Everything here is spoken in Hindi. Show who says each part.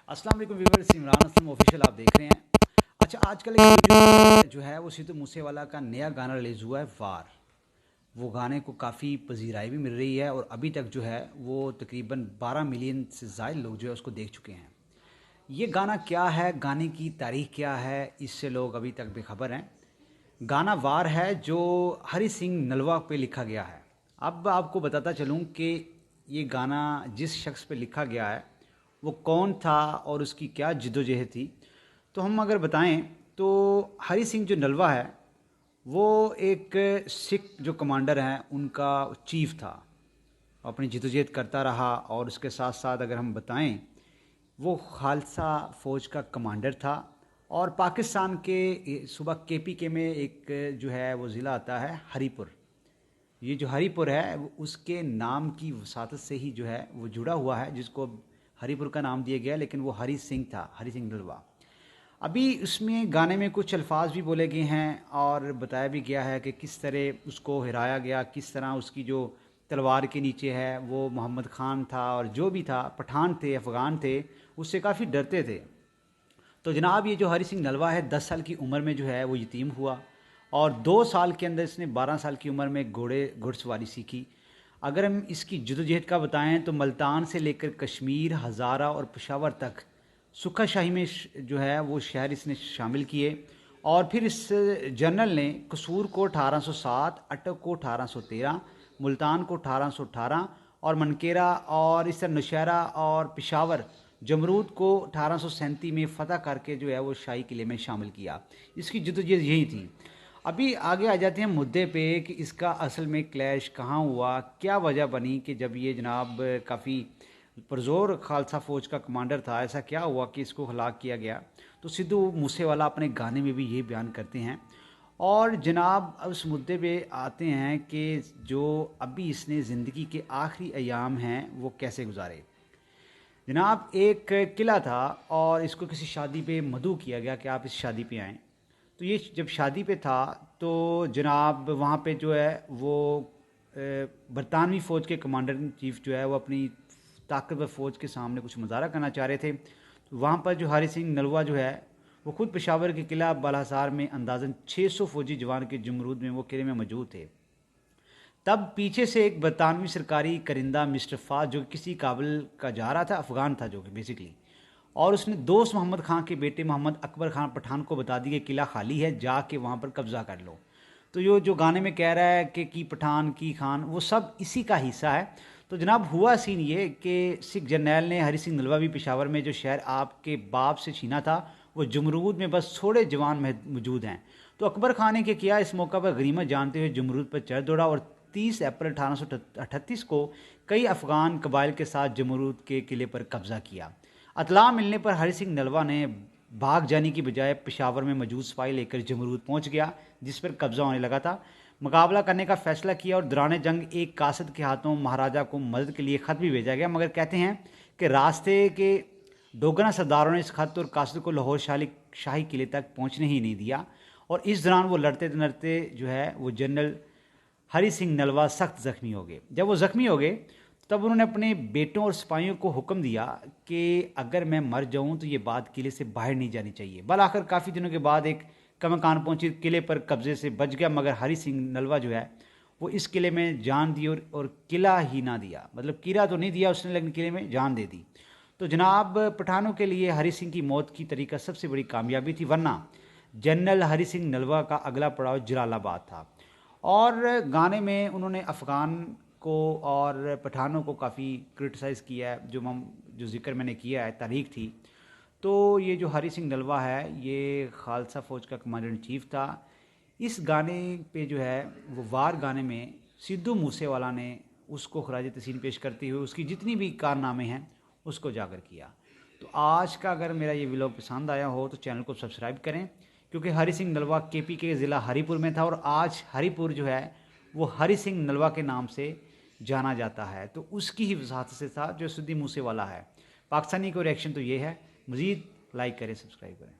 Speaker 1: अस्सलाम वालेकुम व्यूअर्स, इमरान असलम ऑफिशियल आप देख रहे हैं। अच्छा, आजकल एक वीडियो जो है वो सिद्धू मूसेवाला का नया गाना रिलीज़ हुआ है वार। वो गाने को काफ़ी पजीराई भी मिल रही है और अभी तक जो है वो तकरीबन 12 मिलियन से ज़ायद लोग जो है उसको देख चुके हैं। ये गाना क्या है, गाने की तारीख क्या है, इससे लोग अभी तक बेखबर हैं। गाना वार है जो हरी सिंह नलवा पे लिखा गया है। अब आपको बताता चलूँ कि ये गाना जिस शख्स पे लिखा गया है वो कौन था और उसकी क्या जद्दोजहद थी। तो हम अगर बताएं तो हरी सिंह जो नलवा है वो एक सिख जो कमांडर हैं उनका चीफ था, अपनी जद्दोजहद करता रहा। और उसके साथ साथ अगर हम बताएं वो खालसा फ़ौज का कमांडर था। और पाकिस्तान के सुबह केपीके में एक जो है वो ज़िला आता है हरीपुर। ये जो हरीपुर है वो उसके नाम की वसातत से ही जो है वो जुड़ा हुआ है, जिसको हरीपुर का नाम दिया गया, लेकिन वो हरी सिंह था, हरी सिंह नलवा। अभी उसमें गाने में कुछ अल्फाज भी बोले गए हैं और बताया भी गया है कि किस तरह उसको हिराया गया, किस तरह उसकी जो तलवार के नीचे है वो मोहम्मद खान था और जो भी था पठान थे, अफ़गान थे, उससे काफ़ी डरते थे। तो जनाब ये जो हरी सिंह नलवा है 10 साल की उम्र में जो है वो यतीम हुआ और 2 साल के अंदर इसने 12 साल की उम्र में घुड़सवारी सीखी। अगर हम इसकी जद्दोजहद का बताएं तो मुल्तान से लेकर कश्मीर, हज़ारा और पेशावर तक सुखा शाही में जो है वो शहर इसने शामिल किए। और फिर इस जनरल ने कसूर को 1807, अटक को 1813, मुल्तान को 1818 और मनकेरा और इस तरह नौशहरा और पेशावर जमरूद को 1837 में फ़तह करके जो है वो शाही किले में शामिल किया। इसकी जद्दोजहद यही थी। अभी आगे आ जाते हैं मुद्दे पे कि इसका असल में क्लैश कहाँ हुआ, क्या वजह बनी कि जब ये जनाब काफ़ी पुरज़ोर खालसा फ़ौज का कमांडर था, ऐसा क्या हुआ कि इसको हलाक किया गया। तो सिद्धू मूसेवाला अपने गाने में भी ये बयान करते हैं। और जनाब उस मुद्दे पे आते हैं कि जो अभी इसने ज़िंदगी के आखिरी अयाम हैं वो कैसे गुजारे। जनाब एक किला था और इसको किसी शादी पे मदऊ किया गया कि आप इस शादी पे आएँ। तो ये जब शादी पे था तो जनाब वहाँ पे जो है वो बरतानवी फ़ौज के कमांडर इन चीफ जो है वो अपनी ताकतवर फ़ौज के सामने कुछ मुजाहरा करना चाह रहे थे। तो वहाँ पर जो हरी सिंह नलवा जो है वो खुद पेशावर के किला बालासार में अंदाज़न 600 फ़ौजी जवान के जमरूद में वो किले में मौजूद थे। तब पीछे से एक बरतानवी सरकारी करिंदा मिस्टर फाज जो किसी काबिल का जा रहा था, अफ़गान था जो कि बेसिकली, और उसने दोस्त मोहम्मद खान के बेटे मोहम्मद अकबर खान पठान को बता दिया कि किला खाली है, जाके वहाँ पर कब्ज़ा कर लो। तो ये जो गाने में कह रहा है कि की पठान की खान, वो सब इसी का हिस्सा है। तो जनाब हुआ सीन ये कि सिख जर्नैल ने हरी सिंह नलवा भी पेशावर में जो शहर आपके बाप से छीना था वो जमरूद में बस थोड़े जवान मौजूद हैं। तो अकबर खान ने क्या किया, इस मौका पर गनीमत जानते हुए जमरूद पर चढ़ दौड़ा और 30 अप्रैल 1838 को कई अफ़गान कबाइल के साथ जमरूद के किले पर कब्ज़ा किया। अतला मिलने पर हरी सिंह नलवा ने भाग जाने की बजाय पेशावर में मौजूद सिपाही लेकर जमरूद पहुंच गया जिस पर कब्ज़ा होने लगा था। मुकाबला करने का फैसला किया और दौरान जंग एक कासद के हाथों महाराजा को मदद के लिए ख़त भी भेजा गया, मगर कहते हैं कि रास्ते के डोगरा सरदारों ने इस खत और कासद को लाहौर शाही किले तक पहुंचने ही नहीं दिया। और इस दौरान वो लड़ते लड़ते जो है वो जनरल हरी सिंह नलवा सख्त ज़ख्मी हो गए। जब वो ज़ख्मी हो गए तब उन्होंने अपने बेटों और सिपाहियों को हुक्म दिया कि अगर मैं मर जाऊं तो ये बात किले से बाहर नहीं जानी चाहिए। बल आखिर काफ़ी दिनों के बाद एक कमकान पहुंची, किले पर कब्जे से बच गया, मगर हरी सिंह नलवा जो है वो इस किले में जान दी और किला ही ना दिया, मतलब किला तो नहीं दिया उसने लेकिन किले में जान दे दी। तो जनाब पठानों के लिए हरी सिंह की मौत की तरीका सबसे बड़ी कामयाबी थी, वरना जनरल हरी सिंह नलवा का अगला पड़ाव जलालाबाद था। और गाने में उन्होंने अफ़गान को और पठानों को काफ़ी क्रिटिसाइज़ किया है। जो ज़िक्र मैंने किया है तारीख थी। तो ये जो हरी सिंह नलवा है ये खालसा फ़ौज का कमांडर इन चीफ था। इस गाने पे जो है वो वार गाने में सिद्धू मूसेवाला ने उसको खराज तहसीन पेश करते हुए उसकी जितनी भी कारनामे हैं उसको उजागर किया। तो आज का अगर मेरा ये व्लॉग पसंद आया हो तो चैनल को सब्सक्राइब करें, क्योंकि हरी सिंह नलवा केपी के ज़िला हरीपुर में था और आज हरीपुर जो है वो हरी सिंह नलवा के नाम से जाना जाता है। तो उसकी ही वजाहत से था जो सिद्धू मूसेवाला है। पाकिस्तानी को रिएक्शन तो ये है। मज़ीद लाइक करें, सब्सक्राइब करें।